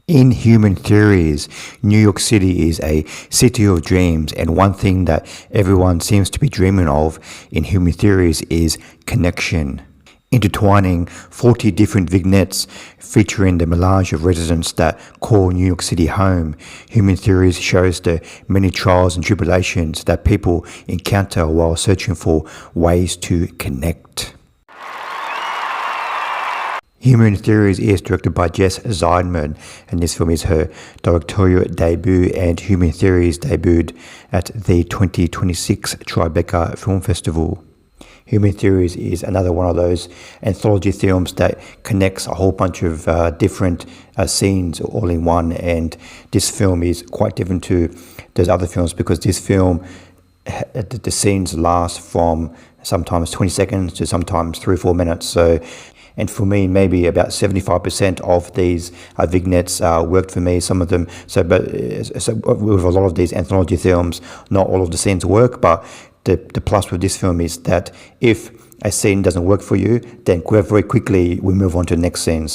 In Human Theories, New York City is a city of dreams, and one thing that everyone seems to be dreaming of in Human Theories is connection. Intertwining 40 different vignettes featuring the melange of residents that call New York City home, Human Theories shows the many trials and tribulations that people encounter while searching for ways to connect. Human Theories is directed by Jess Zeidman, and this film is her directorial debut, and Human Theories debuted at the 2026 Tribeca Film Festival. Human Theories is another one of those anthology films that connects a whole bunch of different scenes all in one, and this film is quite different to those other films because this film, the scenes last from sometimes 20 seconds to sometimes 3 or 4 minutes. And for me, maybe about 75% of these vignettes worked for me. Some of them, but with a lot of these anthology films, not all of the scenes work. But the plus with this film is that if a scene doesn't work for you, then very quickly we move on to the next scene.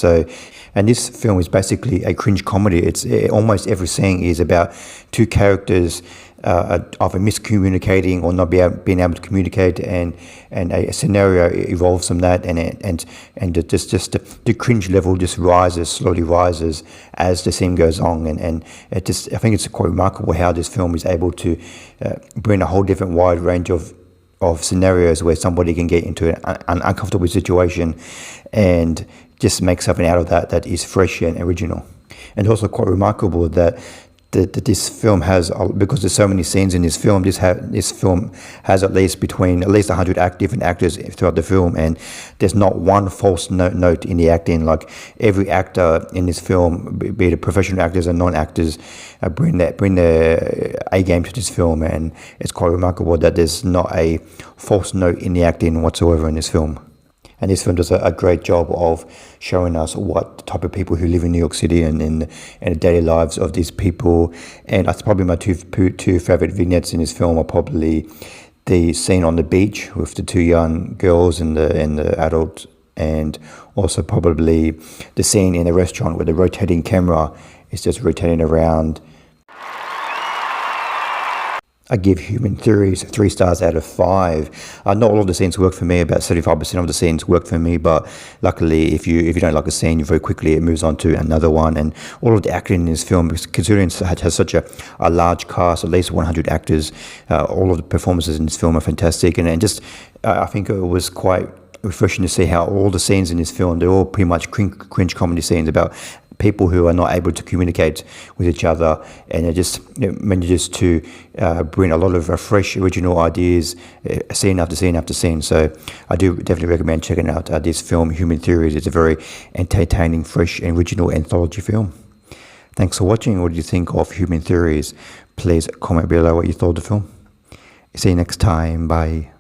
And this film is basically a cringe comedy. It's almost every scene is about two characters either miscommunicating or not being able to communicate, and a scenario evolves from that, and just the cringe level just slowly rises as the scene goes on, and I think it's quite remarkable how this film is able to bring a whole different wide range of scenarios where somebody can get into an uncomfortable situation and just make something out of that is fresh and original. And also quite remarkable that this film has, because there's so many scenes in this film, this film has at least 100 different actors throughout the film, and there's not one false note in the acting. Like every actor in this film, be it professional actors and non-actors, bring their A game to this film, and it's quite remarkable that there's not a false note in the acting whatsoever in this film. And this film does a great job of showing us what type of people who live in New York City and the daily lives of these people. And that's probably my two favorite vignettes in this film are probably the scene on the beach with the two young girls and the adult, and also probably the scene in the restaurant where the rotating camera is just rotating around. I give Human Theories 3 stars out of 5. Not all of the scenes work for me. About 75% of the scenes work for me, but luckily, if you don't like a scene, very quickly it moves on to another one. And all of the acting in this film, considering it has such a large cast, at least 100 actors, all of the performances in this film are fantastic. And just I think it was quite refreshing to see how all the scenes in this film, they're all pretty much cringe comedy scenes about people who are not able to communicate with each other, and it manages to bring a lot of fresh, original ideas, scene after scene after scene. So I do definitely recommend checking out this film, Human Theories. It's a very entertaining, fresh, and original anthology film. Thanks for watching. What do you think of Human Theories? Please comment below what you thought of the film. See you next time. Bye.